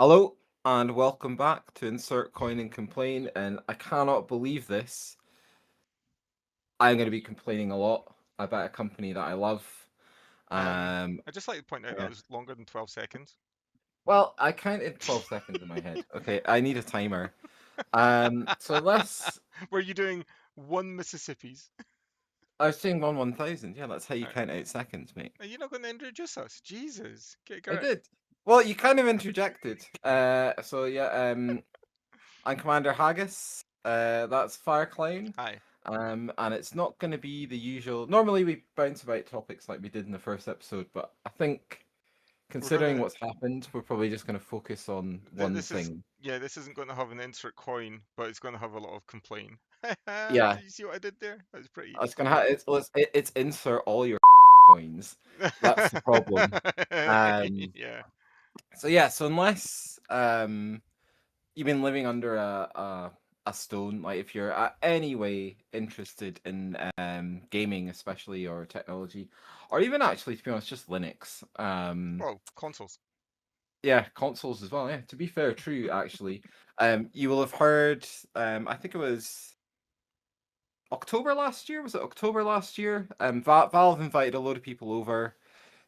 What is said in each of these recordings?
Hello and welcome back to Insert Coin and Complain. And I cannot believe this. I'm going to be complaining a lot about a company that I love. I'd just like to point out that Yeah. was longer than 12 seconds. Well, I counted 12 seconds in my head. Okay, I need a timer. So let's. Were you doing one Mississippi's? I was saying 1/1000. Yeah, that's how you Right. count out seconds, mate. Are you not going to introduce us? Jesus. Get I going. did. Well, you kind of interjected. So yeah. I'm Commander Haggis. That's Fireclown. Hi. And it's not going to be the usual. Normally, we bounce about topics like we did in the first episode, but I think We're considering gonna. what's happened, we're probably just going to focus on one This is. thing. Yeah, this isn't going to have an insert coin, but it's going to have a lot of complain. Yeah, Did you see what I did there? That was I pretty. was going to have it's insert all your coins. That's the problem. Um, Yeah. so yeah, so unless you've been living under a stone, like if you're any way interested in gaming, especially or technology, or even actually to be honest, just Linux. Well, consoles. Yeah, consoles as well. Yeah, to be fair, true actually. You will have heard. I think it was October last year. Was it October last year? Valve invited a load of people over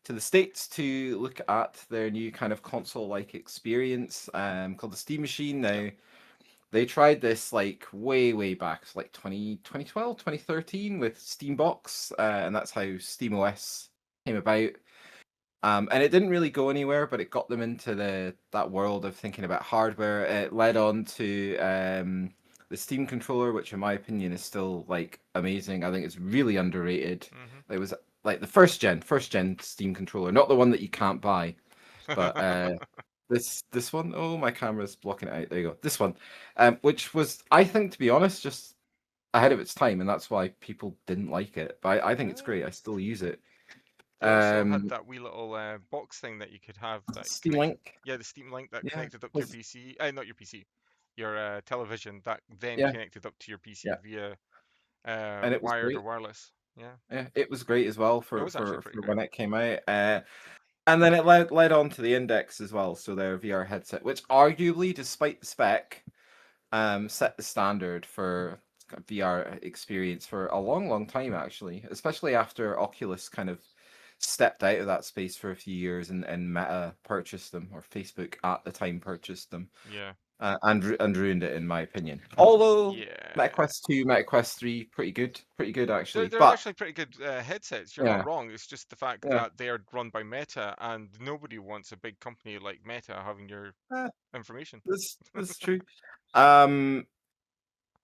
to the States to look at their new kind of console-like experience called the Steam Machine. Yeah. Now, they tried this like way back, so like 2012, 2013 with Steambox, and that's how SteamOS came about. And it didn't really go anywhere, but it got them into that world of thinking about hardware. It led on to the Steam controller, which in my opinion is still like amazing. I think it's really underrated. Mhm. It was like the first gen Steam controller, not the one that you can't buy, but this one. Oh, my camera's blocking it out. There you go. This one, which was, I think, to be honest, just ahead of its time, and that's why people didn't like it. But I think it's Yeah. great. I still use it. They also had Um, that wee little box thing that you could have that Steam connected. Link. Yeah, the Steam Link that Yeah, connected up to your was PC. Not your PC, your television that then yeah, connected up to your PC yeah, via and it was wired or great. wireless. Yeah, Yeah, it was great as well it for was actually for pretty for great. when it came out. And then it led on to the Index as well, so their VR headset, which arguably, despite the spec, set the standard for VR experience for a long time actually, especially after Oculus kind of stepped out of that space for a few years and Meta purchased them, or Facebook at the time purchased them. Yeah, And ruined it in my opinion. Although yeah. MetaQuest 2, MetaQuest 3, pretty good They're actually. they're But actually pretty good headsets. You're not yeah, wrong. It's just the fact yeah, that they're run by Meta, and nobody wants a big company like Meta having your uh, information. this is true. Um,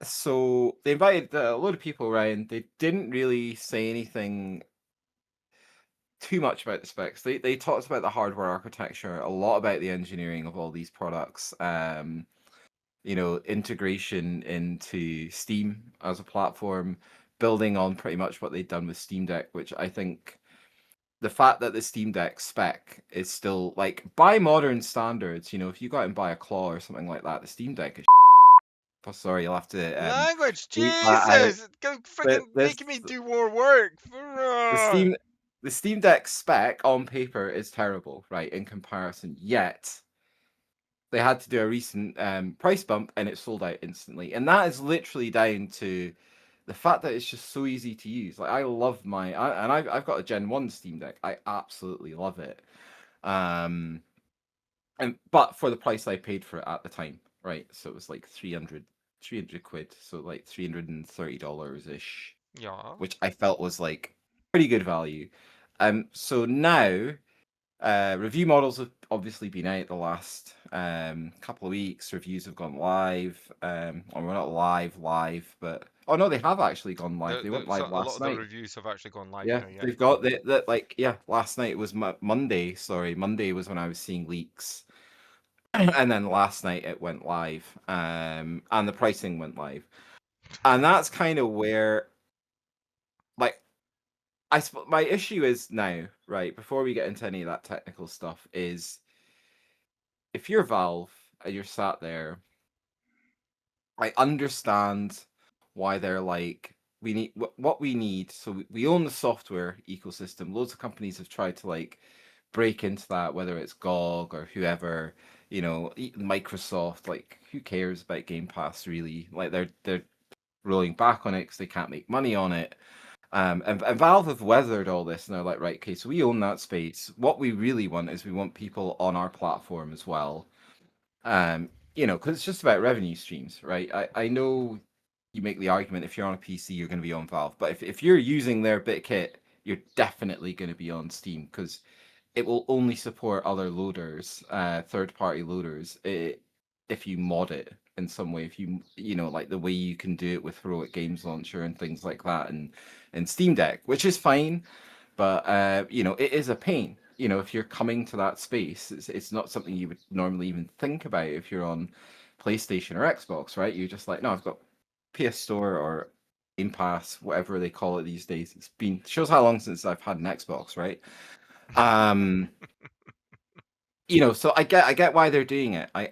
so they invited a load of people around. They didn't really say anything too much about the specs. They talked about the hardware architecture, a lot about the engineering of all these products. Integration into Steam as a platform, building on pretty much what they'd done with Steam Deck, which I think the fact that the Steam Deck spec is still like by modern standards, if you go out and buy a Claw or something like that, the Steam Deck is oh, sorry, you'll have to Language, bleep that out. Jesus! Go But freaking making me do more work. the Steam the Steam Deck spec on paper is terrible, right, in comparison. Yet they had to do a recent price bump and it sold out instantly. And that is literally down to the fact that it's just so easy to use. Like I love I've got a Gen 1 Steam Deck. I absolutely love it. Um but for the price I paid for it at the time, right? So it was like 300 quid, so like $330 ish, Yeah. which I felt was like pretty good value. So now review models have obviously been out the last couple of weeks. Reviews have gone live. Or we're not live, but oh no, they have actually gone live. They went So live a lot last of the night. reviews have actually gone live Yeah, now. Yeah. they've got that like yeah. Last night was Monday. Sorry, Monday was when I was seeing leaks, and then last night it went live. And the pricing went live, and that's kind of where like my issue is now, right? Before we get into any of that technical stuff, is if you're Valve and you're sat there, I understand why they're like, we need what we need. So we own the software ecosystem. Loads of companies have tried to like break into that, whether it's GOG or whoever. Microsoft, like, who cares about Game Pass really? Like, they're rolling back on it because they can't make money on it. And Valve have weathered all this, and they're like, right, okay, so we own that space. What we really want is we want people on our platform as well. Because it's just about revenue streams, right? I know you make the argument if you're on a PC, you're going to be on Valve, but if you're using their bit kit, you're definitely going to be on Steam because it will only support other loaders, third-party loaders, if you mod it in some way. If like the way you can do it with Heroic Games Launcher and things like that, and Steam Deck, which is fine, but it is a pain. If you're coming to that space, it's not something you would normally even think about if you're on PlayStation or Xbox, right? You're just like, no, I've got PS Store or Game Pass, whatever they call it these days. It's been shows how long since I've had an Xbox, right? Um, so I get why they're doing it. I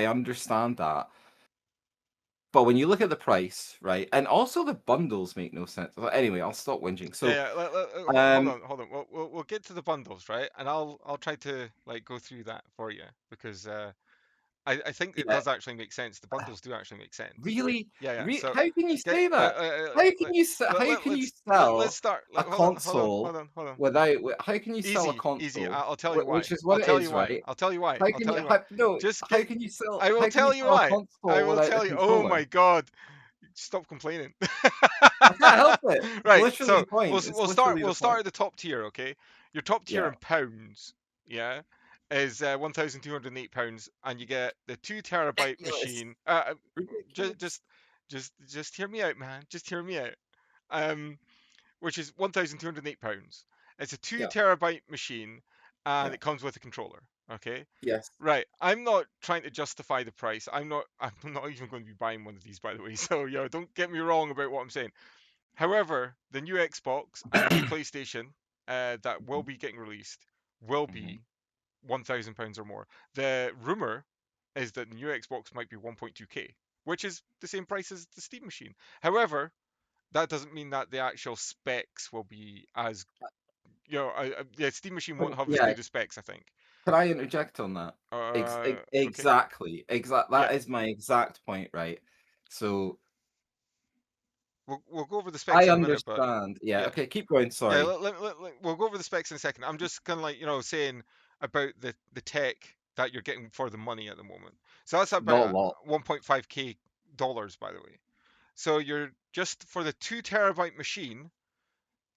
understand that. But when you look at the price, right, and also the bundles make no sense. Well, anyway, I'll stop whinging. So, Yeah, hold um, on, hold on. We'll get to the bundles, right? And I'll try to like go through that for you because I think it yeah, does actually make sense. The bundles do actually make sense. really, Yeah, yeah. So how can you get say that? How can you let's sell start. a Hold on, hold on, hold console on, hold on. how can you sell a Easy, easy. console, I'll tell you why. which is I'll what it tell you is, why. right? I'll tell you why. How I'll can tell you you why. no? Just get. I will How can you tell you sell a why. I console will without a tell you. Oh my controller? God. Stop complaining. I can't help it. It's Right. literally So the point. It's we'll start literally the we'll start point. at the top tier. Okay. Your top tier Yeah, in pounds. Yeah. Is £1,208, and you get the 2 terabyte ridiculous, machine. Just ridiculous. just just hear me out, man. Just hear me out. Um, which is £1,208. It's a two Yeah, terabyte machine, and yeah, it comes with a controller. Okay. yes. Right. I'm not trying to justify the price. I'm not. I'm not even going to be buying one of these, by the way. So don't get me wrong about what I'm saying. However, the new Xbox and the new PlayStation that will be getting released will Mhm. be £1,000 or more. The rumor is that the new Xbox might be 1.2K, which is the same price as the Steam machine. However, that doesn't mean that the actual specs will be as the Steam machine won't have as Yeah, good as specs, I think. can I interject on that? Okay. Exactly. That Yeah, is my exact point, right? So we'll go over the specs I in a minute, but understand. Yeah. yeah, Okay. Keep going. yeah. Sorry. We'll go over the specs in a second. I'm just kind of like saying about the tech that you're getting for the money at the moment. So that's Not a about lot. 1.5k dollars, by the way. So you're just for the 2 terabyte machine,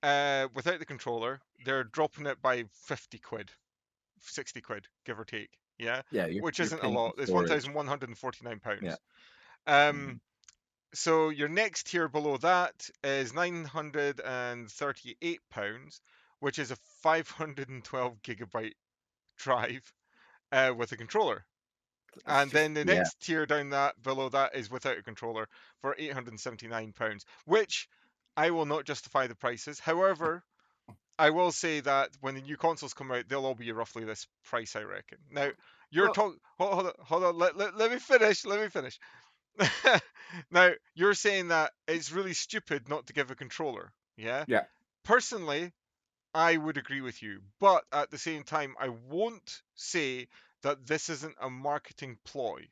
without the controller, they're dropping it by 50 quid, 60 quid, give or take. Yeah, Yeah. which You're isn't a paying for lot. It's storage. Yeah. £1,149. Mhm. So your next tier below that is £938, which is a 512 gigabyte drive with a controller. It's And just then the yeah. next tier down that below that is without a controller for £879, which I will not justify the prices. However, I will say that when the new consoles come out, they'll all be roughly this price, I reckon. Now, you're Well, talking. Hold on. Let me finish. Let me finish. Now, you're saying that it's really stupid not to give a controller. Yeah. yeah. Personally, I would agree with you. But at the same time, I won't say that this isn't a marketing ploy.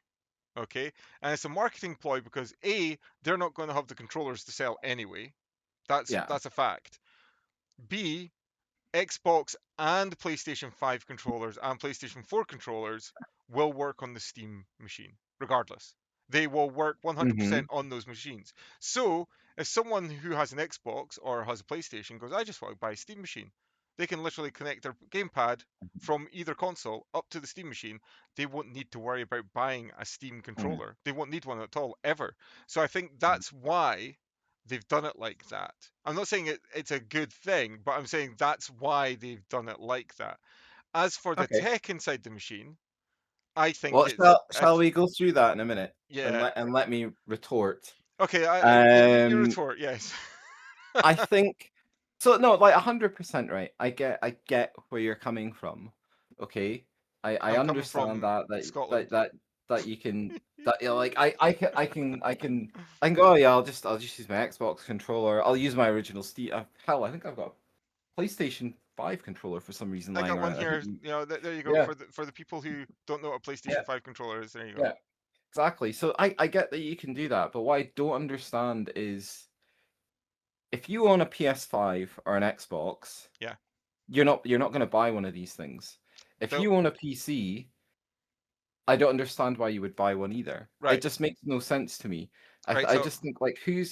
Okay. And it's a marketing ploy because A, they're not going to have the controllers to sell anyway. Yeah. That's a fact. B, Xbox and PlayStation 5 controllers and PlayStation 4 controllers will work on the Steam machine, regardless. They will work Hmm. 100% on those machines. So, if someone who has an Xbox or has a PlayStation goes, I just want to buy a Steam machine, they can literally connect their gamepad from either console up to the Steam machine. They won't need to worry about buying a Steam Hmm. controller. They won't need one at all, ever. So, I think that's why they've done it like that. I'm not saying it's a good thing, but I'm saying that's why they've done it like that. As for the Okay. tech inside the machine, I think Well, it's shall we go through that in a minute and yeah. let me retort? Okay, you Um, retort, yes. I think so. No, like 100% right. I get where you're coming from. Okay, I I'm coming understand from that Scotland. you can like I can go. Oh yeah, I'll just use my Xbox controller. I'll use my original Steam. Hell, I think I've got a PlayStation 5 controller for some reason I lying got one around. I think here. You know, there you go yeah, for the people who don't know what a yeah, PlayStation 5 controller is. There you go. yeah, exactly. So I get that you can do that, but what I don't understand is if you own a PS5 or an Xbox, Yeah. you're not going to buy one of these things. If So you own a PC, I don't understand why you would buy one either. It right, just makes no sense to me. right. I So just think like who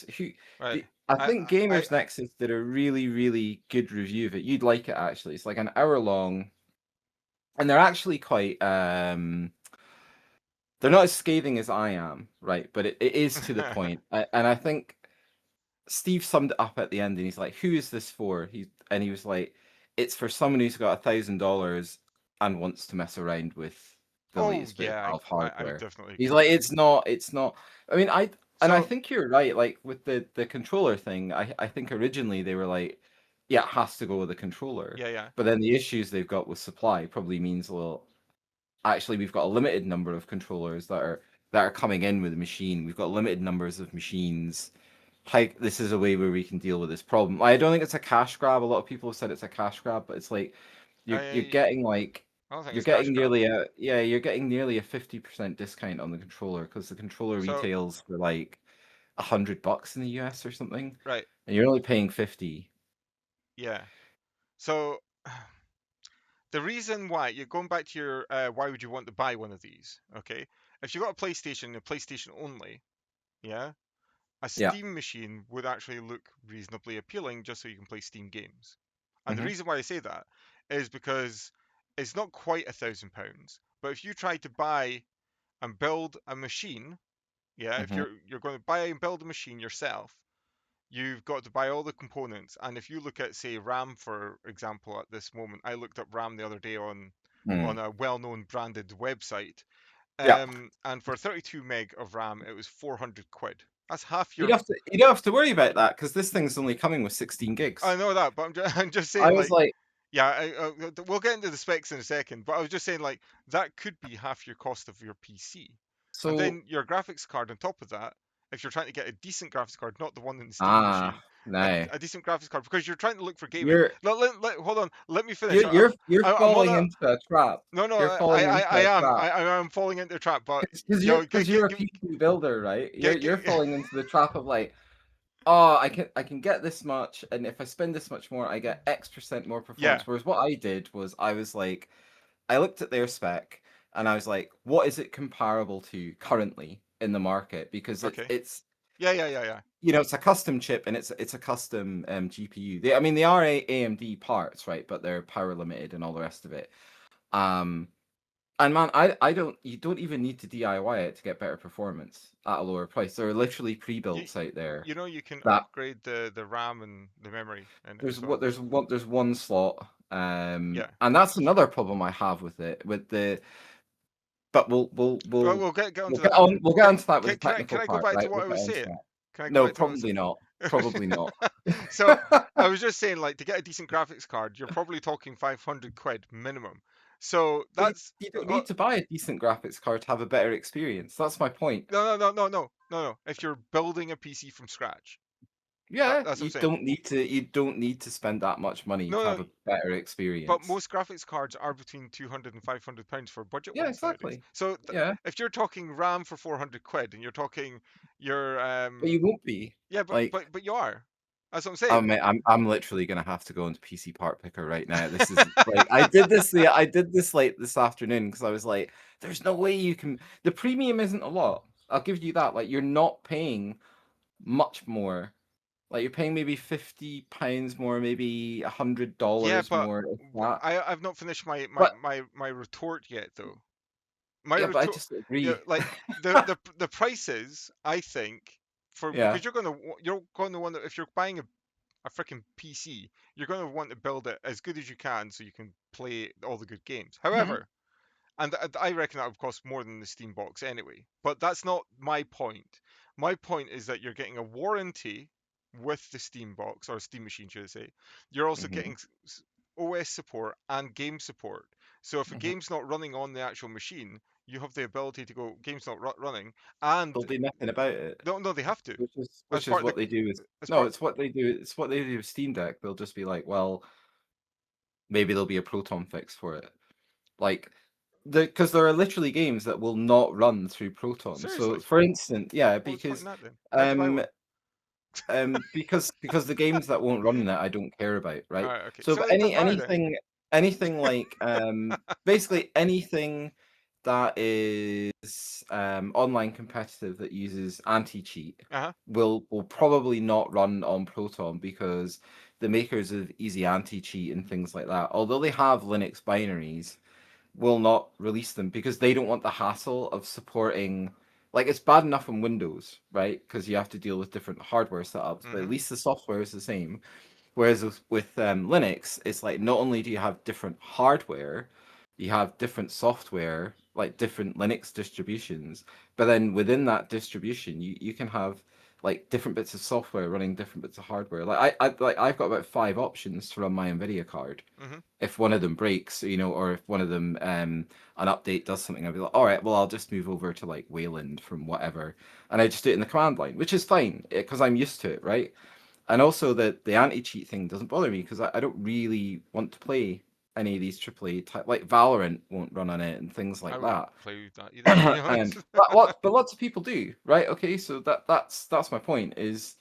right. I I think I Gamers Nexus did a really really good review of it. You'd like it actually. It's like an hour long, and they're actually quite they're not as scathing as I am, right? But it is to the point. And I think Steve summed it up at the end, and he's like, "Who is this for?" He was like, "It's for someone who's got $1,000 and wants to mess around with the oh latest bit of yeah, Valve I would hardware." definitely He's agree with like, that. It's not." I mean, I So think you're right. Like with the controller thing, I think originally they were like, "Yeah, it has to go with the controller," yeah, yeah. but then the issues they've got with supply probably means, well, actually we've got a limited number of controllers that are coming in with the machine. We've got limited numbers of machines. Like this is a way where we can deal with this problem. I don't think it's a cash grab. A lot of people have said it's a cash grab, but it's like you're I getting like I don't think you're it's cash getting grab. nearly a yeah you're getting nearly a 50% discount on the controller because the controller So retails for like $100 in the US or something, right, and you're only paying 50. yeah. So the reason why you're going back to your why would you want to buy one of these? Okay, if you got a PlayStation, a PlayStation only, yeah, a Yeah. Steam machine would actually look reasonably appealing just so you can play Steam games. And the Hmm. reason why I say that is because it's not quite £1,000, but if you try to buy and build a machine, yeah, if Hmm. you're going to buy and build a machine yourself, you've got to buy all the components. And if you look at, say, RAM, for example, at this moment, I looked up RAM the other day on Mm. a well-known branded website, Yeah. and for 32 meg of RAM, it was 400 quid. That's half You your. don't have to you don't have to worry about that because this thing's only coming with 16 I gigs. know that, but I'm just saying, I was like, like, yeah, we'll get into the specs in a second, but I was just saying, like, that could be half your cost of your PC. And so then your graphics card on top of that, if you're trying to get a decent graphics card, not the one in the Steam machine, no. a decent graphics card, because you're trying to look for gaming. You're Hold on, let me finish. you're you're you're I'm on falling a. into a trap. No, no, You're falling into I a am. trap. I am falling into a trap, but Because yo, you're a PC builder, right? get, You're falling into the trap of like, oh, I can get this much, and if I spend this much more, I get X% more yeah, performance. Whereas what I did was I was like, I looked at their spec and I was like, what is it comparable to currently in the market? Because okay, it's yeah. it's a custom chip and it's a custom GPU. I mean, they are AMD parts, right? But they're power limited and all the rest of it. Um, and man, I don't you don't even need to DIY it to get better performance at a lower price. There are literally You pre-builts out there you know you can that upgrade the RAM and the memory in it there's as what well. there's one slot. Yeah. And that's another problem I have with it. With the but Well, we'll get we'll onto get that. on we'll get onto that with the Can technical I go part, back to right? what We'll I get was onto saying? that. Can I go No, back to what I was probably not. Probably not. saying? So I was just saying, like, to get a decent graphics card, you're probably talking 500 quid minimum. So But that's you don't uh, need to buy a decent graphics card to have a better experience. That's my point. no. If you're building a PC from scratch, Yeah, that's what I'm saying. you don't need to spend that much money No, to no, have a better but experience. most graphics cards are between 200 and 500 pounds for budget Yeah, ones nowadays. exactly. So Yeah, if you're talking RAM for 400 quid and you're talking your but you won't be. yeah, Like, but you are. That's what I'm oh saying. man, I'm literally gonna have to go into PC Part Picker right now. This is like I did this late this afternoon because I was like, there's no way you can. The premium isn't a lot. I'll give you that. Like, you're not paying much more. Like, you're paying maybe £50 more, maybe Yeah, $100 but more, if that. I've not finished But my retort yet though. My yeah, but I retort, just yeah, agree. like the prices, I think, for Yeah. because you're going to want to, if you're buying a freaking PC, you're going to want to build it as good as you can so you can play all the good games. Mhm. However, and I reckon that would cost more than the Steam box anyway. But that's not my point. My point is that you're getting a warranty with the Steam box or Steam machine, should I say? You're also Mhm. getting OS support and game support. So if a Mhm. game's not running on the actual machine, you have the ability to go, game's not running, and They'll do nothing about it. no, they have to. Which is As which is part of what they do with as no, part. it's what they do with Steam Deck. They'll just be like, well, maybe there'll be a Proton fix for it. Like, because there are literally games that will not run through Proton. So, Seriously? for instance, yeah, What was the point in because that then? Why'd you buy um one? because the games that won't run in it I don't care about, All right? right, okay. So if So it doesn't matter then. anything like basically anything that is online competitive that uses anti-cheat Uh-huh. will probably not run on Proton because the makers of Easy Anti-Cheat and things like that, although they have Linux binaries, will not release them because they don't want the hassle of supporting. Like, it's bad enough on Windows, right? Because you have to deal with different hardware setups, but at Mm-hmm. least the software is the same. Whereas with Linux, it's like not only do you have different hardware, you have different software, like different Linux distributions, but then within that distribution, you can have like different bits of software running different bits of hardware. I've got about 5 options to run my NVIDIA card. Mm-hmm. If one of them breaks, or if one of them an update does something, I'll be like, all right, well, I'll just move over to like Wayland from whatever, and I just do it in the command line, which is fine because I'm used to it, right? And also the anti cheat thing doesn't bother me because I don't really want to play any of these AAA type, like Valorant won't run on it and things I like wouldn't that. play that either, to be honest. But lots of people do, right? Okay, so that's my point. Is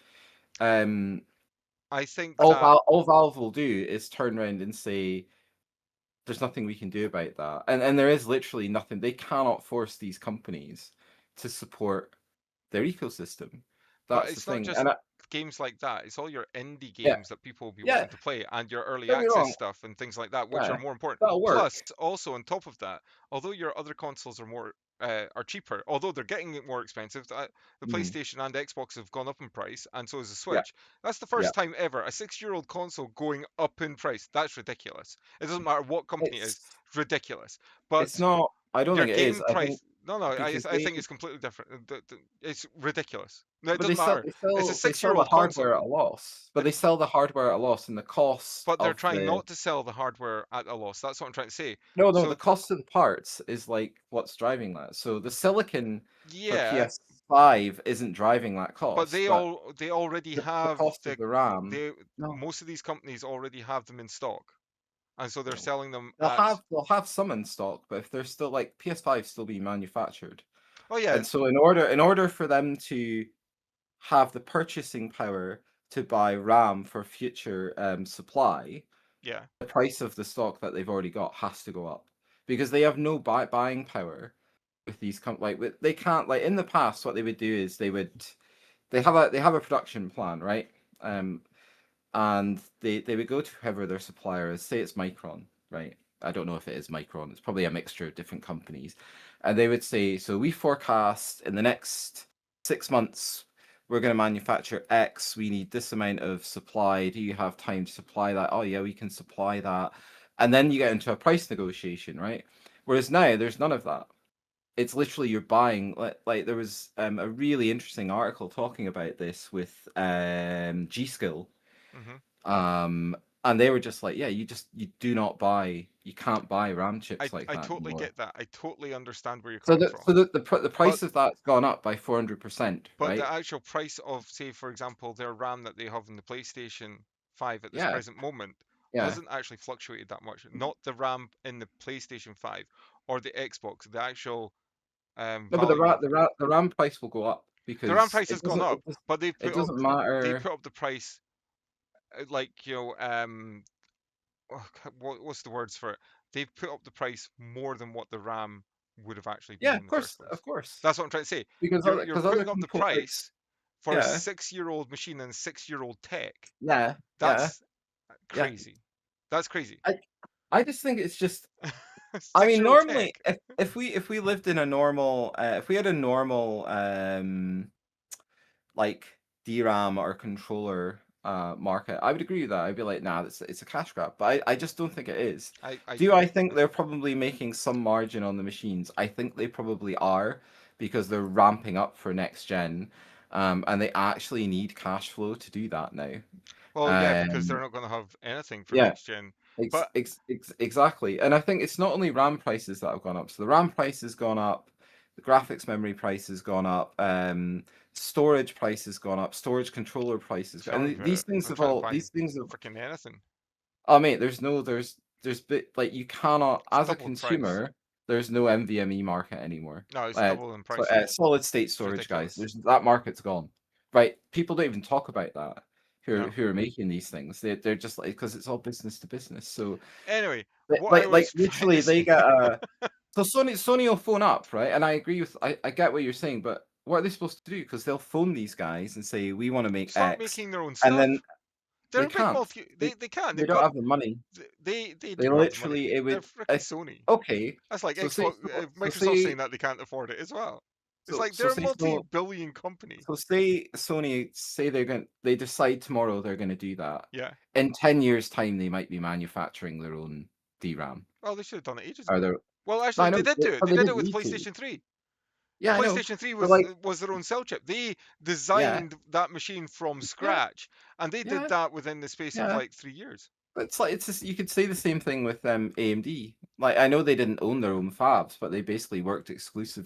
um I think that, All Valve will do is turn around and say there's nothing we can do about that, and there is literally nothing. They cannot force these companies to support their ecosystem. but That's the it's not thing, just games like that. It's all your indie yeah, games that people will be yeah. wanting to play, and your early Don't be access wrong, stuff and things like that, which are yeah, more important. that'll work. Plus, also on top of that, although your other consoles are cheaper, although they're getting more expensive, the Mm, PlayStation and Xbox have gone up in price, and so has the yeah, Switch. That's the yeah. first time ever a 6-year-old console going up in price. That's ridiculous. It doesn't matter what company it is, It's it's ridiculous. it's But not. I don't your think it is. game I think price. No, no, because I they, think it's completely different. It's ridiculous. No, it but they doesn't sell matter. It's a they sell the six-year-old hardware console. at a loss. But It, they sell the hardware at a loss, and the cost but they're of trying the not to sell the hardware at a loss. That's what I'm trying to say. no, the So cost of the parts is like what's driving that. So the silicon for yeah, PS5 isn't driving that but cost, but they already the have cost of the RAM. they No, most of these companies already have them in stock, and so they're no. selling them at. They'll have some in stock, but if they're still like PS5 still being manufactured, Oh yeah, and so in order for them to have the purchasing power to buy RAM for future supply, yeah. the price of the stock that they've already got has to go up because they have no buying power with these they can't, like, in the past what they would do is they have a production plan, right? Um, and they would go to whoever their supplier is. Say it's Micron, right? I don't know if it is Micron. It's probably a mixture of different companies, and they would say, so we forecast in the next 6 months we're going to manufacture X. We need this amount of supply. Do you have time to supply that? Oh yeah, we can supply that. And then you get into a price negotiation, right? Whereas now there's none of that. It's literally you're buying, like there was a really interesting article talking about this with G Skill, Hmm. um, and they were just like, yeah, you can't buy RAM I chips like I that totally anymore. get that. I totally understand where you're So coming from. the But price of that's gone up by 400%, But the right? actual price of, say, for example, their RAM that they have in the PlayStation 5 at this Yeah, present moment yeah. hasn't actually fluctuated that much. Not the RAM in the PlayStation 5 or the Xbox, the actual No, but value of it. the RAM price will go up The RAM because price has gone up, but it doesn't matter. they put up the price like what's the words for it? They've put up the price more than what the RAM would have actually been Yeah, in the first place. of course, That's what I'm trying to say. You're because other putting up the component, like, price for a yeah, 6-year-old machine and 6-year-old tech. yeah, yeah, That's yeah. crazy. That's crazy. I I just think it's just. I mean, 6-year-old tech. normally, if we lived in a normal, if we had a normal like DRAM or controller market, I would agree with that. I'd be like, nah, it's a cash grab. But I just don't think it is. I Do I think they're probably making some margin on the machines? I think they probably are because they're ramping up for next gen, and they actually need cash flow to do that now. well, yeah, because they're Um, not going to have anything for yeah, next gen. But exactly. And I think it's not only RAM prices that have gone up. So the RAM price has gone up, the graphics memory price has gone up, storage price has gone up, storage controller prices, tell me and about it. I'm trying to buy these things have. freaking anything. Oh mate, there's like you cannot, It's as a doubled price. consumer, there's no NVMe market anymore. No, it's double in price. Yeah, Solid state it's storage, guys. ridiculous. There's that market's gone. Right? People don't even talk about that. No. Who are making these things? They're just like, because it's all business to business. So Anyway, what I like was trying to literally they say. get a so Sony will phone up, right? And I agree with I get what you're saying, but what are they supposed to do? Because they'll phone these guys and say we want to make Start X, making their own and then stuff. they They're a big can't. multi. They They can. they They've don't got. have the money. They They do have the money. literally it They're would freaking Sony. okay. That's like So say Xbox, Microsoft saying that they can't afford it as well. It's like so they're a say so multi-billion company. so say Sony say they decide tomorrow they're going to do that. Yeah. In 10 years' time, they might be manufacturing their own DRAM. Oh, they should have done it ages Are ago. there? Well, I actually, they know, did do it. but They they did it didn't with need to. PlayStation 3. The Yeah, I know. PlayStation 3 But like, was their own cell chip. They yeah, designed that machine from yeah, scratch, and they did yeah, that within the space of yeah. like 3 years. It's like it's just you could say the same thing with AMD. Like I know they didn't own their own fabs, but they basically worked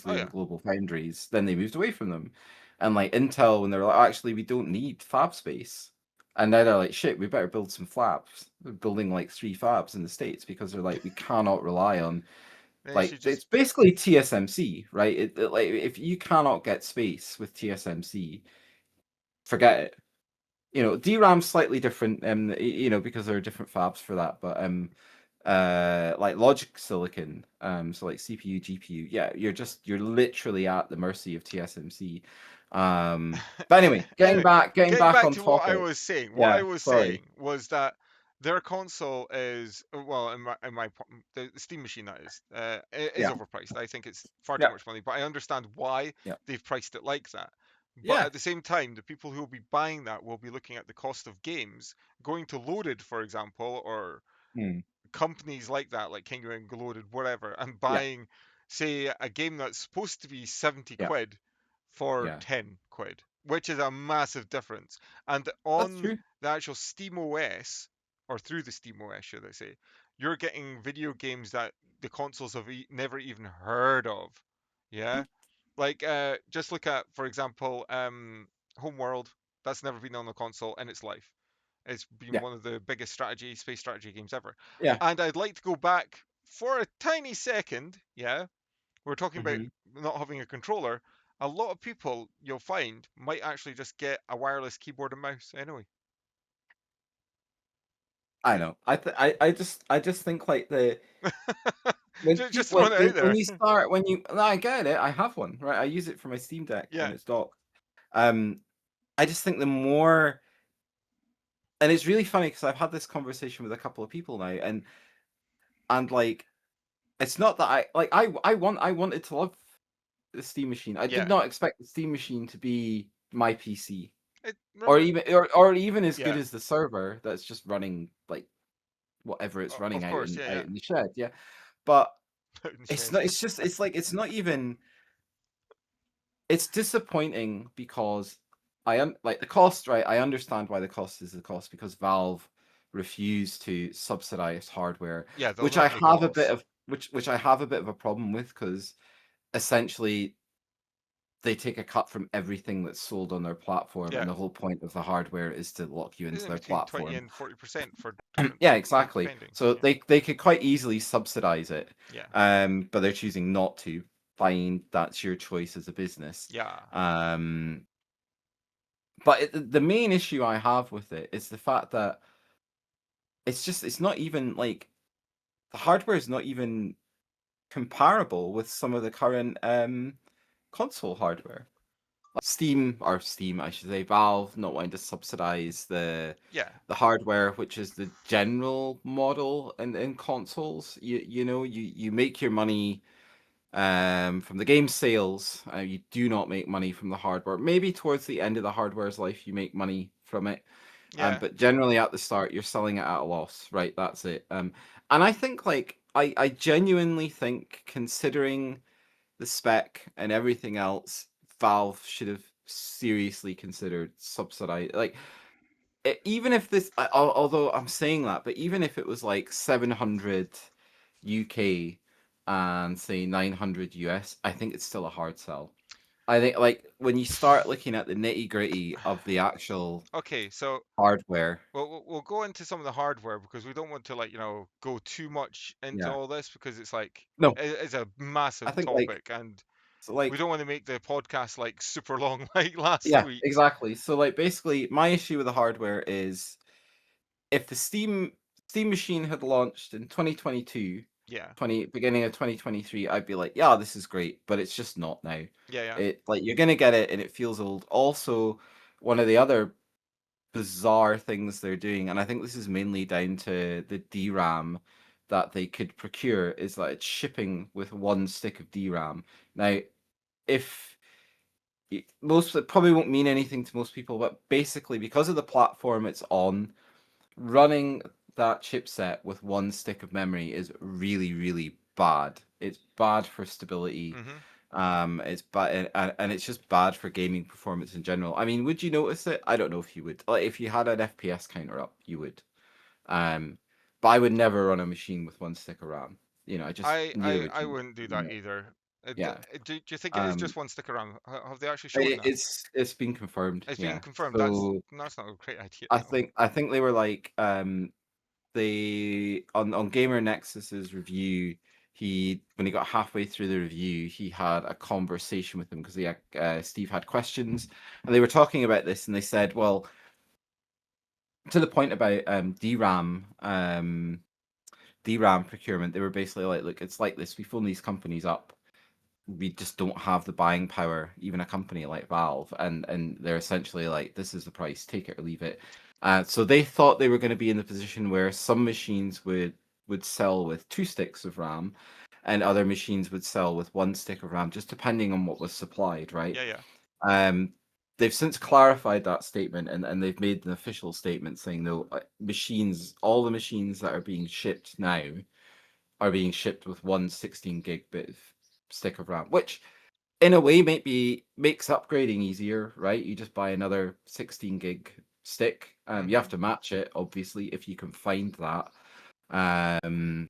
Oh exclusively yeah. with global foundries. Then they moved away from them, and like Intel, when they're like, actually, we don't need fab space, and now they're like, shit, we better build some fabs. They're building like 3 fabs in the States because they're like, we cannot rely on They like should just it's basically TSMC, right? Like if you cannot get space with TSMC, forget it. DRAM's slightly different, because there are different fabs for that, but like logic silicon, so like CPU, GPU, yeah, you're literally at the mercy of TSMC. But anyway, anyway, getting getting back back on to what I topic. was saying. What I Yeah, was sorry. saying was that their console is well, the Steam machine that is Yeah, overpriced. I think it's far too yeah, much money, but I understand why yeah, they've priced it like that. But yeah. at the same time, the people who will be buying that will be looking at the cost of games, going to Loaded, for example, or Hmm. companies like that, like Kinguin, Loaded, whatever, and Yeah, buying, say, a game that's supposed to be 70 yeah, quid for yeah. 10 quid, which is a massive difference. And That's on true. the actual SteamOS, or through the SteamOS, should I say, you're getting video games that the consoles have never even heard of. Yeah? Like, just look at, for example, Homeworld. That's never been on the console in its life. It's been Yeah, one of the biggest space strategy games ever. yeah. And I'd like to go back for a tiny second. Yeah, we're talking about Hmm. not having a controller. A lot of people you'll find might actually just get a wireless keyboard and mouse anyway. I know. I just think like the when Just people throwing it out when there. you start when you no, I get it. I have one, right? I use it for my Steam Deck when Yeah, it's docked. Um, I just think the more, and it's really funny because I've had this conversation with a couple of people now, and like it's not that I wanted to love the Steam machine. I did yeah. not expect the Steam machine to be my PC, or Remember? even as good Yeah, as the server that's just running like whatever it's running of out course. in Yeah, out yeah. in the shed. Yeah, but Out in the it's shed. not. It's just. It's like it's not even. It's disappointing because like the cost, right? I understand why the cost is the cost because Valve refused to subsidize hardware, Yeah, they'll which I not make a have a bit loss. of which I have a bit of a problem with because essentially they take a cut from everything that's sold on their platform, Yeah, and the whole point of the hardware is to lock you into isn't it their between 20 platform. and 40% for different Yeah, people, exactly. depending. So Yeah, they could quite easily subsidize it, yeah, but they're choosing not to. Fine, that's your choice as a business. yeah, Um, but the main issue I have with it is the fact that it's not even like the hardware is not even comparable with some of the current console hardware. Like Steam, I should say, Valve not wanting to subsidize yeah, the hardware, which is the general model in consoles. You make your money from the game sales. You do not make money from the hardware. Maybe towards the end of the hardware's life, you make money from it. yeah. But generally at the start, you're selling it at a loss, right? That's it. And I think like I genuinely think considering the spec and everything else, Valve should have seriously considered subsidize like even if this although I'm saying that, but even if it was like 700 UK and say 900 US, I think it's still a hard sell. I think like when you start looking at the nitty gritty of the actual Okay, so hardware, we'll go into some of the hardware because we don't want to like go too much into yeah. all this because it's like No, it's a I massive think like topic and so we like don't want to make the podcast like super long like last yeah, week's. exactly. So like basically my issue with the hardware is if the Steam machine had launched in 2022, Yeah, beginning of 2023, I'd be like, yeah, this is great, but it's just not now. yeah, yeah. It like you're gonna get it and it feels old. Also, one of the other bizarre things they're doing, and I think this is mainly down to the DRAM that they could procure, is that it's shipping with one stick of DRAM. Now, if most it probably won't mean anything to most people, but basically because of the platform it's on, running that chipset with one stick of memory is really, really bad. It's bad for stability. Mhm. It's bad, and it's just bad for gaming performance in general. I mean, would you notice it? I don't know if you would. Like, if you had an FPS counter up, you would. Um, but I would never run a machine with one stick of RAM. You know, I just neither would I you. wouldn't do You that know, either. yeah. Do you think it is Um, just one stick around? Have they actually shown that? it's been confirmed. It's been Yeah. confirmed. So That's not a great idea. I No. think they were like they on Gamer Nexus's review, he when he got halfway through the review, he had a conversation with him because Steve had questions, and they were talking about this, and they said, well, to the point about DRAM procurement, they were basically like, look, it's like this. We phone these companies up, we just don't have the buying power, even a company like Valve, and they're essentially like, this is the price, take it or leave it. So they thought they were going to be in the position where some machines would sell with two sticks of RAM, and other machines would sell with one stick of RAM, just depending on what was supplied, right? Yeah, yeah. Um, they've since clarified that statement, and they've made an official statement saying no, all the machines that are being shipped now are being shipped with one 16 gig bit of stick of RAM, which in a way makes upgrading easier, right? You just buy another 16 gig stick. You have Mhm. to match it, obviously, if you can find that. Um,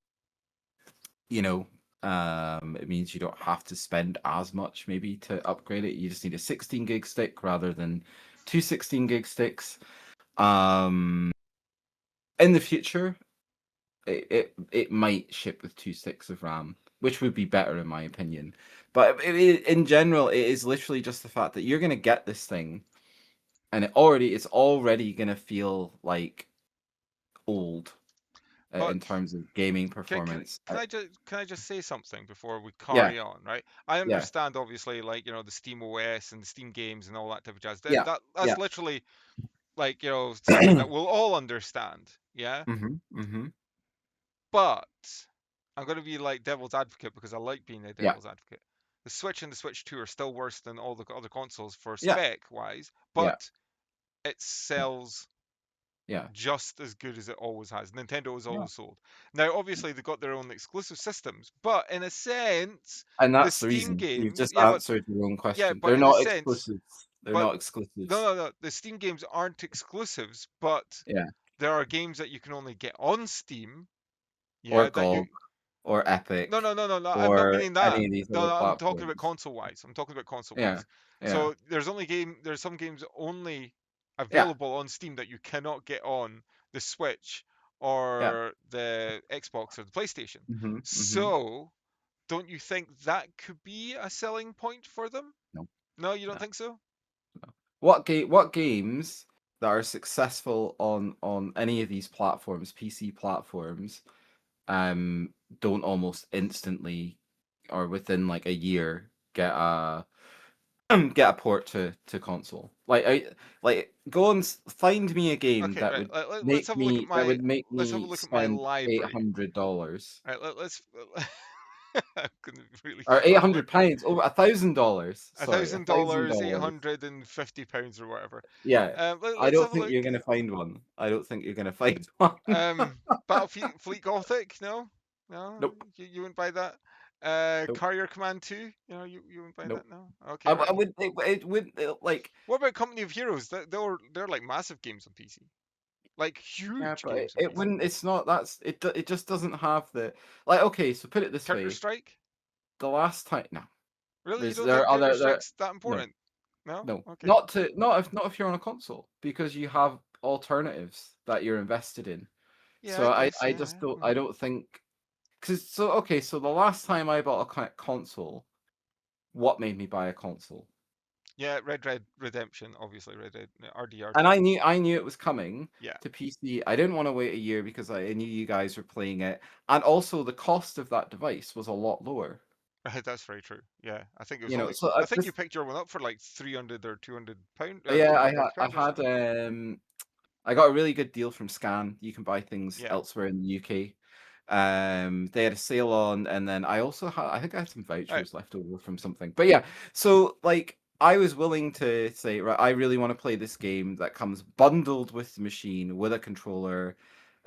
you know, it means you don't have to spend as much maybe to upgrade it. You just need a 16 gig stick rather than two 16 gig sticks. Um, in the future, it might ship with two sticks of RAM, which would be better in my opinion. But in general, it is literally just the fact that you're gonna get this thing, and it's already gonna feel like old But in terms of gaming can performance. can I just say something before we Yeah, carry on, right? I yeah, understand obviously like, the Steam OS and Steam games and all that type of jazz. yeah, That's yeah. literally like, something that we'll all understand, yeah? Mm-hmm. But I'm going to be like devil's advocate because I like being a Yeah, devil's advocate. The Switch and the Switch 2 are still worse than all the other consoles for yeah, spec wise, yeah, but it sells yeah, just as good as it always has. Nintendo has yeah. always sold. Now, obviously, they've got their own exclusive systems, but in a sense, And the that's the Steam reason. You've games, just answered your own yeah, question. but They're in a not sense, exclusives. They're but not no, exclusives. no, no, the Steam games aren't exclusives, but Yeah. there are games that you can only get on Steam, Or yeah, that you GOG or no, Epic no, no, no, no. I'm not or meaning that. any of these No, other no, I'm talking about platforms. console wise. I'm talking about console Yeah. wise. Yeah. So there's some games only Yeah. available on Steam that you cannot get on the Switch Yeah. or the Xbox or the PlayStation. Mhm. Mhm. So don't you think that could be a selling point for them? No. No, you don't No. think so? No. What games that are successful on any of these platforms, PC platforms, um don't almost instantly or within like a year get a port to console. Like go and find me a game Okay, that right. would Let's have a look at my let's have a me look at my spend eight library. hundred dollars Right, let's I'm gonna really or eight struggle. hundred pounds over $1,000. A Sorry, thousand $1,000. dollars, £850 or whatever. Yeah, I Let's don't have a think look. you're gonna find one. I don't think you're gonna find one. Battlefield Fleet Gothic, no, no, Nope, you wouldn't buy that. nope, Carrier Command 2, you wouldn't buy nope. that, no. Okay, I right. would it would like What about Company of Heroes? They're like massive games on PC, like yeah, huge but games on it PC. wouldn't. It's not. It just doesn't have the like. Okay, so put it this Counter way: Strike. the last time, no. Really, you There's don't there think are paper other there strike's that no important? No. no Okay. not if you're on a console because you have alternatives that you're invested in. Yeah, So I I guess. I Yeah. just don't I don't think because so okay so the last time I bought a console, what made me buy a console? Yeah. Red Red Redemption, obviously. Red Red And RDR2. I knew it was coming Yeah. to PC. I didn't want to wait a year because I knew you guys were playing it, and also the cost of that device was a lot lower. That's very true. Yeah, I think it was You know, only. so I think you this picked your one up for like 300 or 200 pound, yeah, 250 pounds or I something. had I got a really good deal from Scan. You can buy things Yeah. elsewhere in the UK. They had a sale on, and then I also had I think I had some Right. vouchers left over from something. But yeah, so like I was willing to say, right, I really want to play this game that comes bundled with the machine with a controller.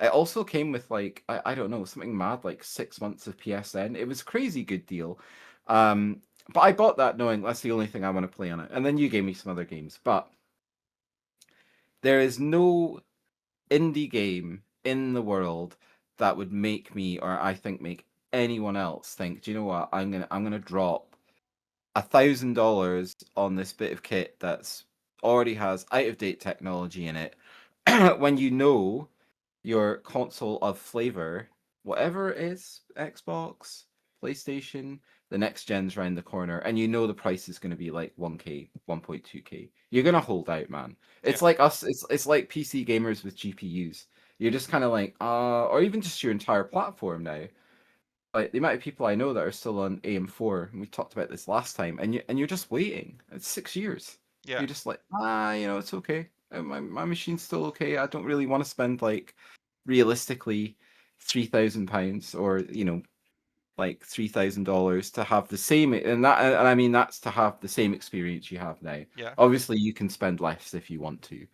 It also came with like I don't know something mad like 6 months of PSN. It was a crazy good deal. Um, but I bought that knowing that's the only thing I want to play on it. And then you gave me some other games, but there is no indie game in the world that would make me or I think make anyone else think, do you know what? I'm gonna drop $1,000 on this bit of kit that's already has out of date technology in it when you know your console of flavor, whatever it is, Xbox, PlayStation, the next gen's around the corner, and you know the price is going to be like 1K, 1.2K. You're gonna hold out, man. Yeah. It's like us. It's like PC gamers with GPUs. You're just kind of like, or even just your entire platform now. Like the amount of people I know that are still on AM4, and we talked about this last time, and you're just waiting. It's 6 years. Yeah. You're just like, it's okay. My machine's still okay. I don't really want to spend like realistically £3,000 or like $3,000 to have the same and I mean that's to have the same experience you have now. Yeah. Obviously you can spend less if you want to,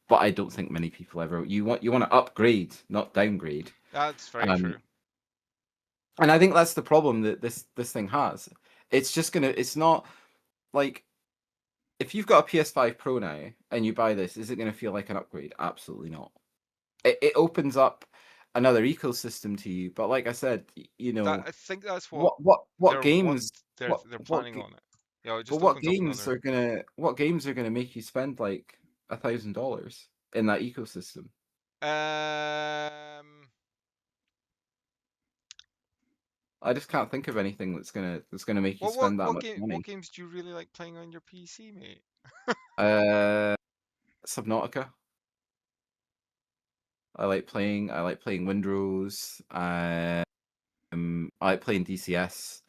but I don't think many people ever you want to upgrade, not downgrade. That's very Um true. and I think that's the problem that this thing has. It's not like if you've got a PS5 Pro now and you buy this, is it gonna feel like an upgrade? Absolutely not. It opens up another ecosystem to you, but like I said, That I think that's what they're games they're what planning on it. You know, it but just opens up another. what games are gonna make you spend like $1,000 in that ecosystem? Um. I just can't think of anything that's gonna make you Well, spend that much what money. games do you really like playing on your PC, mate? Uh, Subnautica. I like playing Windrose. I like playing DCS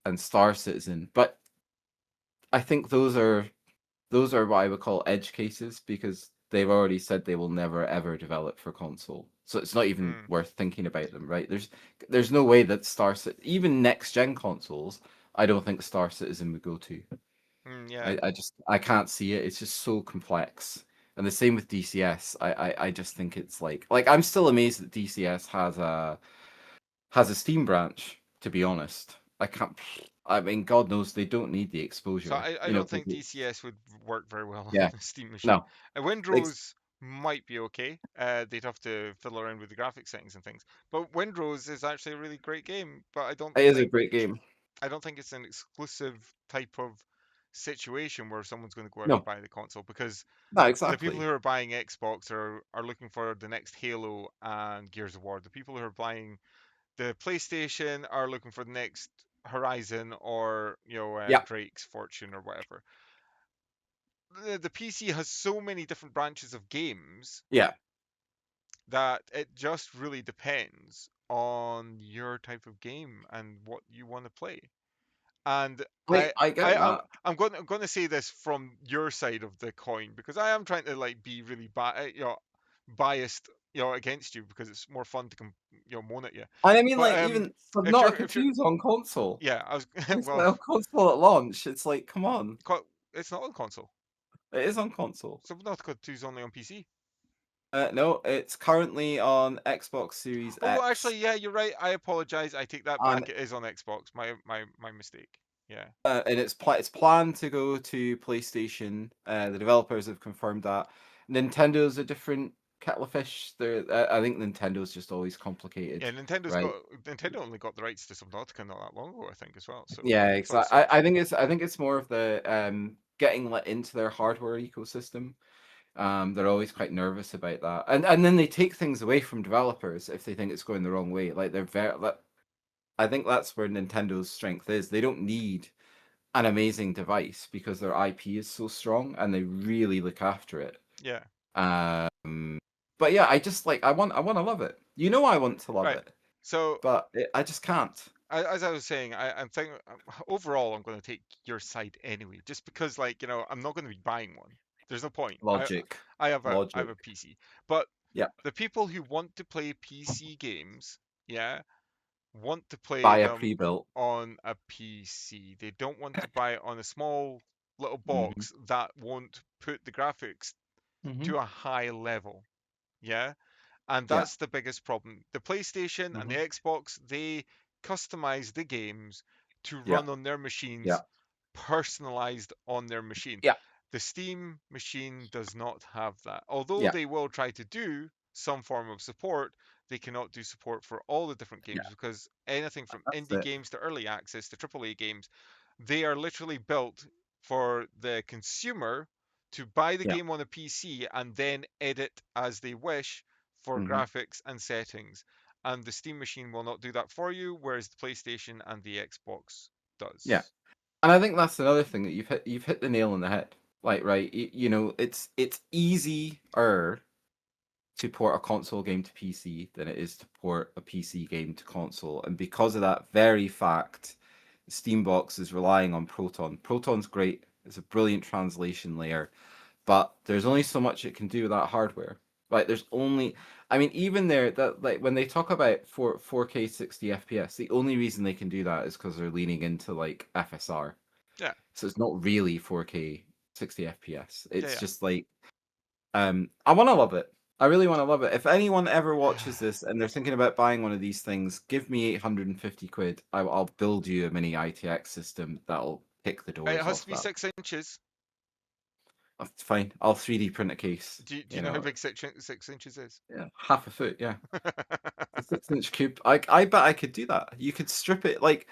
and Star Citizen. But I think those are what I would call edge cases because they've already said they will never ever develop for console. So it's not even Hmm. worth thinking about them, right? There's no way that even next gen consoles, I don't think Star Citizen would go to. Yeah. I can't see it. It's just so complex. And the same with DCS. I just think it's like I'm still amazed that DCS has a Steam branch, to be honest. I mean, God knows they don't need the So exposure. I You know, don't 'cause think DCS would work very well yeah. on a Steam machine. No. It's Windrose might be okay. They'd have to fiddle around with the graphic settings and things. But Windrose is actually a really great game. But it is a great game. I don't think it's an exclusive type of situation where someone's going to go out and No. buy the console because No, the people exactly. who are buying Xbox are looking for the next Halo and Gears of War. The people who are buying the PlayStation are looking for the next Horizon or Yeah. Drake's Fortune or whatever. The PC has so many different branches of games Yeah. that it just really depends on your type of game and what you want to play. And I get that. I'm going to say this from your side of the coin because I am trying to like be really biased against you because it's more fun to moan at you. And I mean, But like, even Subnautica if you're 2's on console. yeah, I was It's well, on console at launch. It's like, come on. it's not on console. It is on console. Subnautica 2 is only on PC. No, it's currently on Xbox Series Oh, X, actually, yeah, you're right. I apologize. I take that and back. It is on Xbox. My mistake. Yeah. it's planned to go to PlayStation. The developers have confirmed that. Nintendo's a different kettle of fish. I think Nintendo's just always complicated, Yeah, right? Nintendo only got the rights to Subnautica not that long ago, I think, as well. So Yeah, it's always exactly. sorts. I think it's more of the getting let into their hardware ecosystem. They're always quite nervous about that, and then they take things away from developers if they think it's going the wrong way. Like they're very. I think that's where Nintendo's strength is. They don't need an amazing device because their IP is so strong and they really look after it. Yeah. But yeah, I just like I want to love it. You know, I want to love Right. it, So but I just can't. as I was saying, I'm thinking overall I'm going to take your side anyway, just because like I'm not going to be buying one. There's no point. Logic, I have logic. a PC, but Yep. the people who want to play PC games, yeah, want to play Buy a them pre-built. on a PC. They don't want to buy it on a small little Hmm. box that won't put the graphics Hmm. to a high level. Yeah. And Yeah. that's the biggest problem. The PlayStation and the Hmm. Xbox, they customize the games to Yeah. run on their Yeah. machines, personalized on their machine. Yeah. The Steam machine does not have that. Although Yeah. they will try to do some form of support, they cannot do support for all the different Yeah. games because anything from That's indie it. games to early access to AAA games, they are literally built for the consumer to buy the Yeah. game on a PC and then edit as they wish for Hmm. graphics and settings. And the Steam machine will not do that for you, whereas the PlayStation and the Xbox Yeah. does. And I think that's another thing that you've hit the nail on the head. Like, right, you know, it's easier to port a console game to PC than it is to port a PC game to console. And because of that very fact, Steambox is relying on Proton. Proton's great. It's a brilliant translation layer, but there's only so much it can do with that hardware. Like there's only I mean even there that like when they talk about 4K 60 FPS, the only reason they can do that is because they're leaning into like FSR. Yeah, So it's not really 4K 60 FPS. It's yeah, just like I want to love it. I really want to love it. If anyone ever yeah. watches this and they're thinking about buying one of these things, give me 850 quid. I'll build you a mini ITX system that'll kick the It doors has off to be that. 6 inches. That's fine. I'll 3D print a case. Do you You know how know, big 6 inches is? yeah, half a foot. Yeah, a 6 inch cube. I bet I could do that. You could strip it like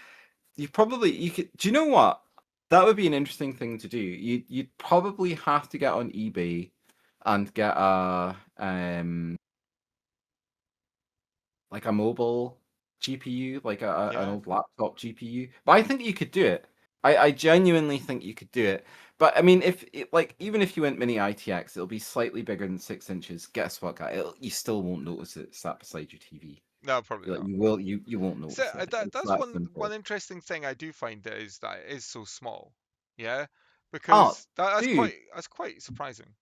you could. Do you know what? That would be an interesting thing to do. You'd probably have to get on eBay and get a like a mobile GPU, like an Yeah. old laptop GPU. But I think you could do it. I genuinely think you could do it. But I mean, like even if you went mini ITX, it'll be slightly bigger than 6 inches. Guess what, guy? You still won't notice it sat beside your TV. No, probably Like not. you won't So notice it. It's that's that one simple. interesting thing I do find is that it is so small. Yeah, Oh, because dude, that's quite surprising.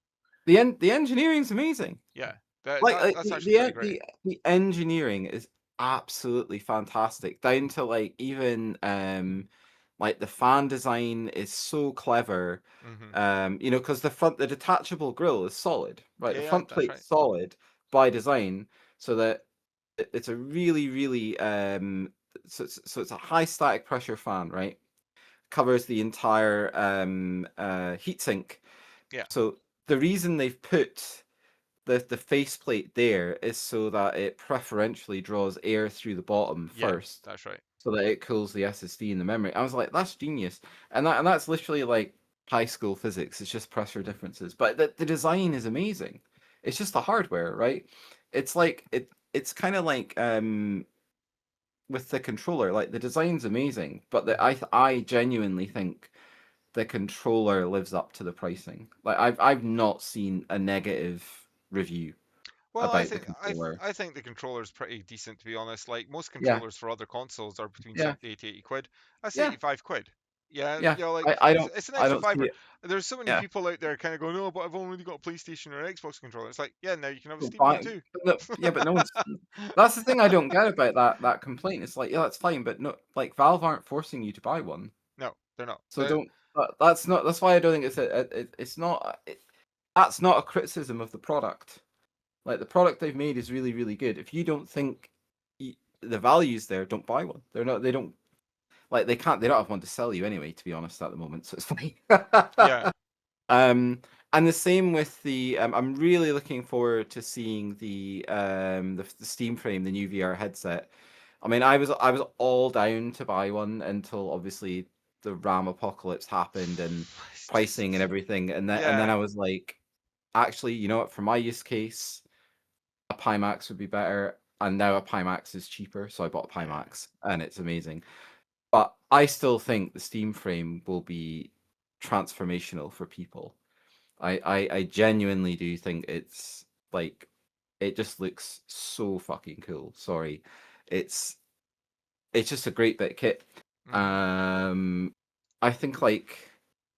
the engineering's amazing. Yeah, that's actually pretty great. The engineering is absolutely fantastic. Down to like even like the fan design is so clever. Hmm. You know, because the detachable grill is solid, right? Yeah, The yeah, front that's plate's right. solid by design, so that it's a really so it's a high static pressure fan, right? Covers the entire heatsink. Yeah, So the reason they've put the faceplate there is so that it preferentially draws air through the bottom yeah, first, that's right. so that it cools the SSD and the memory. I was like, that's genius, and that's literally like high school physics. It's just pressure differences, but the design is amazing. It's just the hardware, right? It's like it's kind of like with the controller, like the design's amazing, but Hmm. I genuinely think the controller lives up to the pricing. Like I've not seen a negative review Well, about the controller. I think the controller's pretty decent to be honest. Like most Yeah, controllers for other consoles are between yeah, 70 to 80 quid. That's yeah, 85 quid. Yeah, yeah. like it's an I extra don't see fiver. it. There's so many Yeah, people out there kind of going, no, but I've only got a PlayStation or an Xbox controller. It's like, yeah, now you can have a don't Steam one buy. too. No, yeah, but no one's. That's the thing I don't get about that complaint. It's like, yeah, that's fine, but no, like Valve aren't forcing you to buy one, No, they're not. so don't. That's not. That's why I don't think it's not. That's not a criticism of the product. Like the product they've made is really good. If you don't think the value's there, don't buy one. They're not. They don't like. They can't. They don't have one to sell you anyway. To be honest, at the moment, so it's fine. Yeah, um, And the same with the. I'm really looking forward to seeing the Steam Frame, the new VR headset. I mean, I was all down to buy one until obviously the RAM apocalypse happened and It's pricing and just everything, and then yeah, I was like, actually, you know what? For my use case, a Pimax would be better. And now a Pimax is cheaper, so I bought a yeah, Pimax, and it's amazing. But I still think the Steam Frame will be transformational for people. I genuinely do think it's like it just looks so fucking cool. Sorry. It's it's just a great bit of kit. hmm Um I think like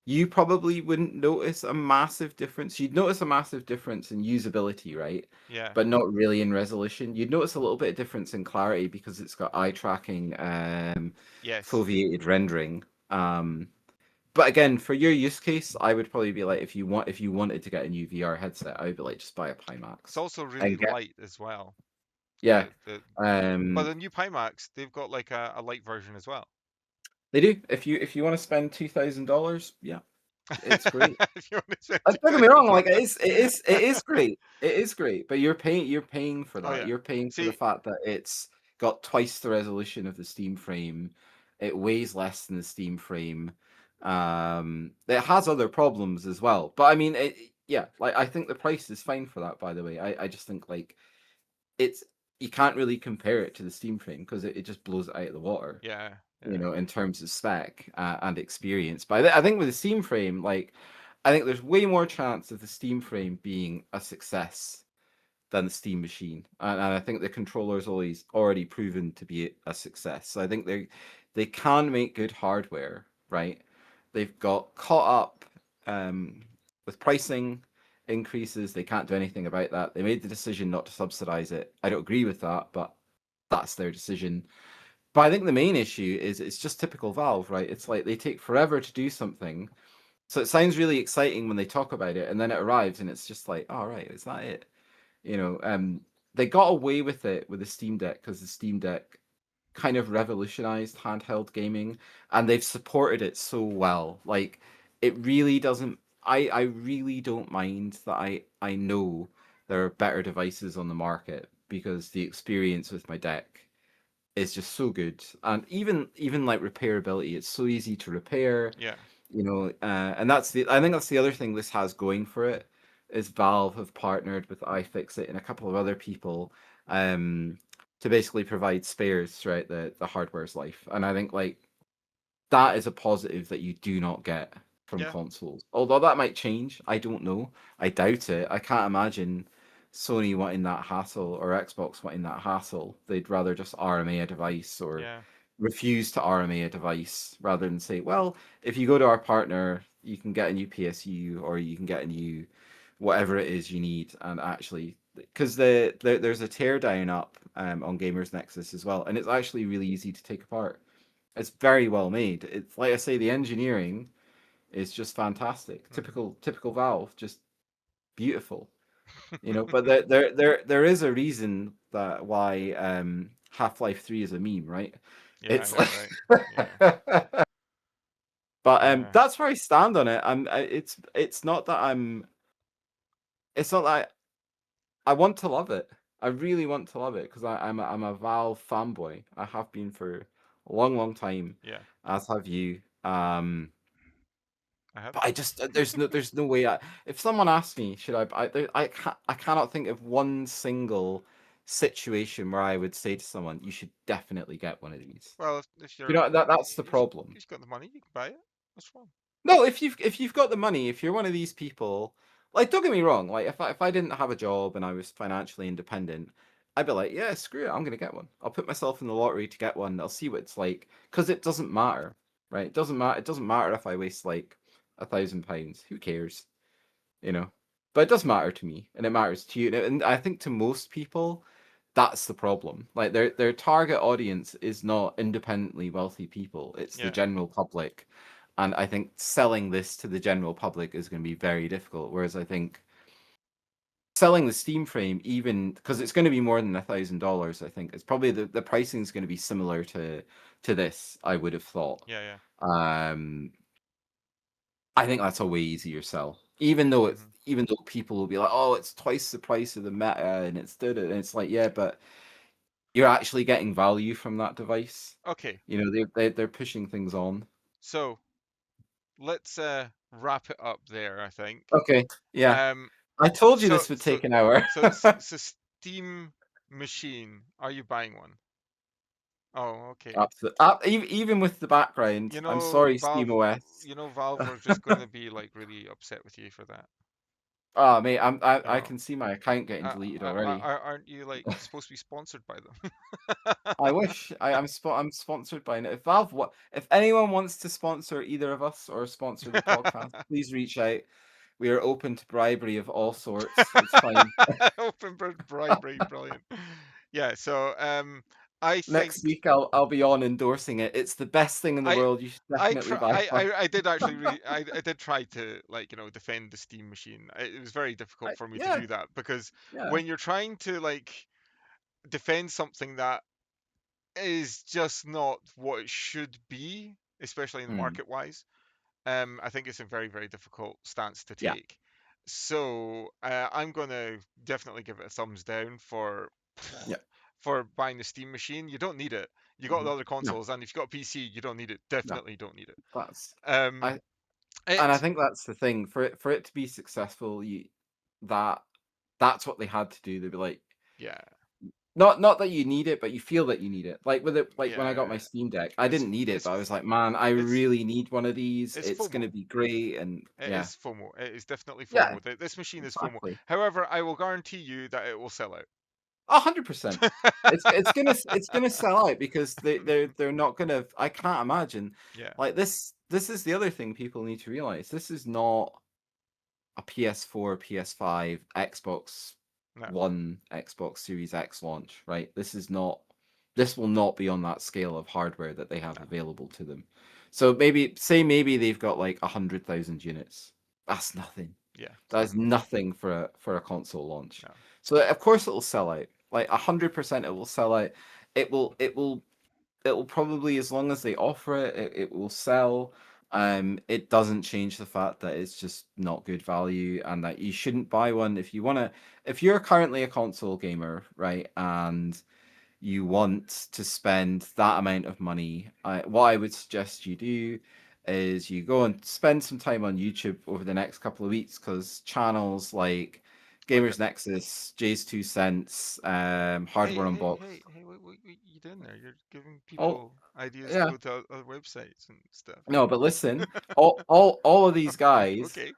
you probably wouldn't notice a massive difference. You'd notice a massive difference in usability, right? yeah, But not really in resolution. You'd notice a little bit of difference in clarity because it's got eye tracking, yes, foveated rendering. But again, for your use case, I would probably be like, if you wanted to get a new VR headset, I would be like, just buy a it's Pimax also really and get light as well. yeah. The But Um, the new Pimax, they've got like a light version as well. they do. If you want to spend $2,000, yeah, it's great. If you want to spend Don't get me wrong, like £2,000. it is great. It is great, but you're paying for Oh that. yeah. You're paying for the See, fact that it's got twice the resolution of the Steam frame. It weighs less than the Steam frame. It has other problems as well. But I mean, yeah, like I think the price is fine for that, by the way. I just think like it's you can't really compare it to the Steam frame because it just blows it out of the water, yeah, yeah, in terms of spec and experience. But I think with the Steam frame, like, I think there's way more chance of the Steam frame being a success than the Steam machine, and I think the controller's always already proven to be a success. So I think they can make good hardware, right? They've got caught up um, with pricing increases. They can't do anything about that. They made the decision not to subsidize it. I don't agree with that, but that's their decision. But I think the main issue is it's just typical Valve, right? It's like they take forever to do something. So it sounds really exciting when they talk about it, and then it arrives and it's just like, all right, is that it? You know, they got away with it with the Steam Deck because the Steam Deck kind of revolutionized handheld gaming, and they've supported it so well. Like, it really doesn't. I really don't mind that I know there are better devices on the market because the experience with my deck is just so good, and even like repairability, it's so easy to repair. yeah, And I think that's the other thing this has going for it is Valve have partnered with iFixit and a couple of other people um, to basically provide spares throughout the hardware's life. And I think like that is a positive that you do not get from yeah, consoles. Although that might change, I don't know. I doubt it. I can't imagine Sony wanting that hassle or Xbox wanting that hassle. They'd rather just RMA a device or yeah, refuse to RMA a device rather than say, well, if you go to our partner, you can get a new PSU or you can get a new whatever it is you need. And actually, because there's a teardown up on Gamers Nexus as well, and it's actually really easy to take apart. It's very well made. It's like I say, the engineering is just fantastic. mhm. Typical Valve, just beautiful. But there is a reason that why Half-Life 3 is a meme, right? Yeah, I It's know, right? like Yeah, but yeah, that's where I stand on it. It's not that I want to love it. I really want to love it because I'm a Valve fanboy. I have been for a long, long time, yeah. as have you. I have But I been. just there's no way. If someone asked me, should I cannot think of one single situation where I would say to someone, you should definitely get one of these. Well, if You you're know that's the if you problem. if you've got the money, you can buy it. What's wrong? No, if you've got the money, if you're one of these people, like don't get me wrong, like if I didn't have a job and I was financially independent, I'd be like, yeah, screw it, I'm gonna get one. I'll put myself in the lottery to get one. I'll see what it's like because it doesn't matter, right? It doesn't matter. It doesn't matter if I waste like £1,000. Who cares, you know? But it does matter to me, and it matters to you, and I think to most people, that's the problem. Like their target audience is not independently wealthy people; it's the Yeah, general public, and I think selling this to the general public is going to be very difficult. Whereas I think selling the Steam frame, even because it's going to be more than $1,000, I think it's probably the pricing is going to be similar to this. I would have thought. yeah, yeah. Um, I think that's a way easier sell. Hmm. even though people will be like, oh, it's twice the price of the Meta, and it's did it, and it's like, yeah, but you're actually getting value from that device. Okay, You know, they're pushing things on. so let's wrap it up there, I think. Okay, yeah. Um, I told you so this would so take an hour. so Steam machine, are you buying one? Oh, okay. Even with the background, I'm sorry, SteamOS. Valve are just going to be like really upset with you for that. Oh, mate, I Oh, can see my account getting deleted already. aren't you like supposed to be sponsored by them? I wish I'm sponsored by it. If if anyone wants to sponsor either of us or sponsor the podcast, please reach out. We are open to bribery of all sorts. It's fine. Open bribery, brilliant. Yeah, so I think Next week I'll be on endorsing it. It's the best thing in the I world. You should definitely buy one. I did actually I did try to like defend the Steam machine. It was very difficult for me to Yeah, do that because yeah. when you're trying to like defend something that is just not what it should be, especially in the Hmm. market wise, I think it's a very difficult stance to Yeah, take. So I'm gonna definitely give it a thumbs down for yeah. for buying the Steam machine. You don't need it. You got the Mhm. other No, consoles, and if you got a PC, you don't need it. no. Definitely don't need it. That's Um, I and I it think that's the thing for it to be successful. That that's what they had to do. They'd be like, yeah, not that you need it, but you feel that you need it. Like with it, like when I got my yeah. Steam Deck, I It's didn't need it, it's but I was like, man, I it's really need one of these. it's It's gonna FOMO. be great, and It yeah, is FOMO. It is definitely yeah, FOMO. This machine is FOMO. exactly. However, I will guarantee you that it will sell 100%. out. It's gonna sell out because they're not gonna. I can't imagine Yeah, like this. This is the other thing people need to realize. This is not a PS4, PS5, Xbox no, One, Xbox Series X launch, right? This will not be on that scale of hardware that they have no, available to them. So maybe they've got like 100,000 units. That's nothing. yeah, That's hmm nothing for a console launch. no, So of course it will sell out. Like 100% it will sell out. It will probably, as long as they offer it, it will sell. It doesn't change the fact that it's just not good value and that you shouldn't buy one if you want to. If you're currently a console gamer, right, and you want to spend that amount of money, what I would suggest you do is you go and spend some time on YouTube over the next couple of weeks because channels like like it. Gamers Nexus, Jay's Two Cents, Hardware Unboxed, What you doing there? You're giving all people ideas to yeah. go to other websites and stuff. No, but listen, all of these guys Okay.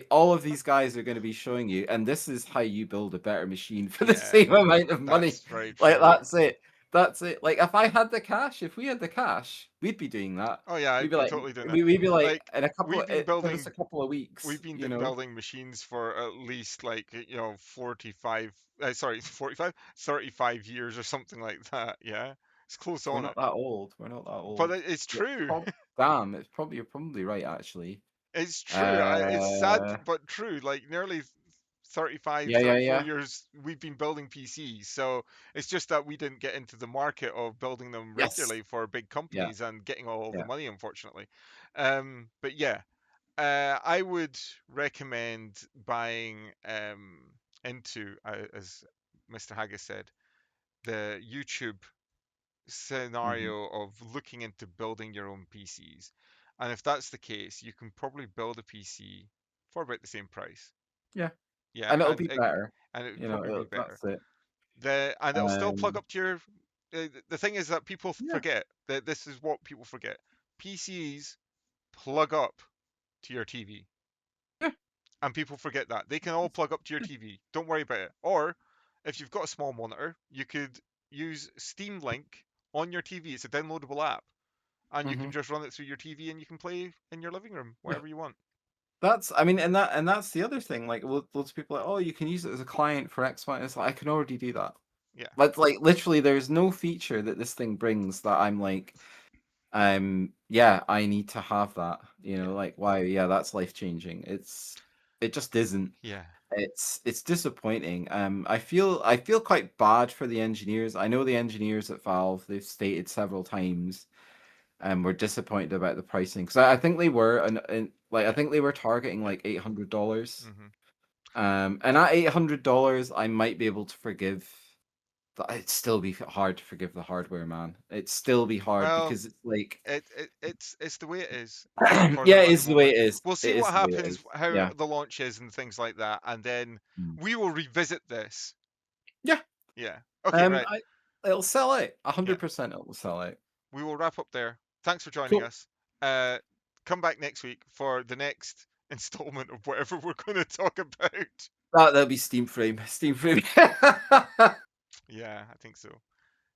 all of these guys are gonna be showing you, and this is how you build a better machine for the same Yeah, amount of money. that's very Like true. that's it. That's it. Like if I had the cash, if we had the cash, we'd be doing that. Oh yeah, We'd I'd be be like totally doing that. we'd be like Like in a couple we've been give us building a couple of weeks, we've been you know. building machines for at least like 45 sorry 45 35 years or something like that. Yeah, it's close We're on not it. that old. We're not that But old. it's Yeah, true. damn, it's probably you're probably right actually. It's true. It's sad Uh but true. Like nearly 35, yeah, yeah, 34 yeah. years we've been building PCs. So it's just that we didn't get into the market of building them Yes. regularly for big Yeah, companies and getting all the yeah. money, unfortunately. But yeah, I would recommend buying into, as Mr. Haggis said, the YouTube Hmm. scenario of looking into building your own PCs. And if that's the case, you can probably build a PC for about the same price. Yeah. Yeah, And it'll be better. and it would You know, probably be better. that's it. And it'll still plug Um, up to your. The thing is that people yeah, forget that this is what people forget. PCs plug up to your TV, yeah. and people forget that they can all plug up to your TV. Don't worry about it. Or if you've got a small monitor, you could use Steam Link on your TV. It's a downloadable app, and you can Hmm. just run it through your TV, and you can play in your living room Yeah. wherever you want. That's, I mean, and that's the other thing. Like, loads of people are like, oh, you can use it as a client for X, Y. And it's like I can already do that. Yeah, Like literally, there's no feature that this thing brings that I'm like, yeah, I need to have that. You yeah, know, like, wow, yeah, that's life changing. It just isn't. yeah. It's disappointing. I feel quite bad for the engineers. I know the engineers at Valve. They've stated several times and we're disappointed about the pricing because I think they were like I Yeah. think they were targeting like $800. Hmm. And at $800, I might be able to forgive. It'd still be hard to forgive the hardware, man. It'd still be hard Well, because it's like, it's the way it is for yeah, them it at the is the way moment. it is. We'll see It what is the way it happens, is. how Yeah. the launch is and things like that, and then Mm. we will revisit this. Yeah. Yeah. Okay, right. It'll sell out. Yeah. 100% it will sell out. We will wrap up there. Thanks for joining Cool. us. Come back next week for the next installment of whatever we're going to talk about. That'll be Steam Frame. Steam Frame. Yeah, I think so.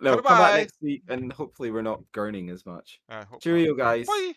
No, come back Goodbye. next week and hopefully we're not gurning as much. I hope not. Cheerio, guys. Bye.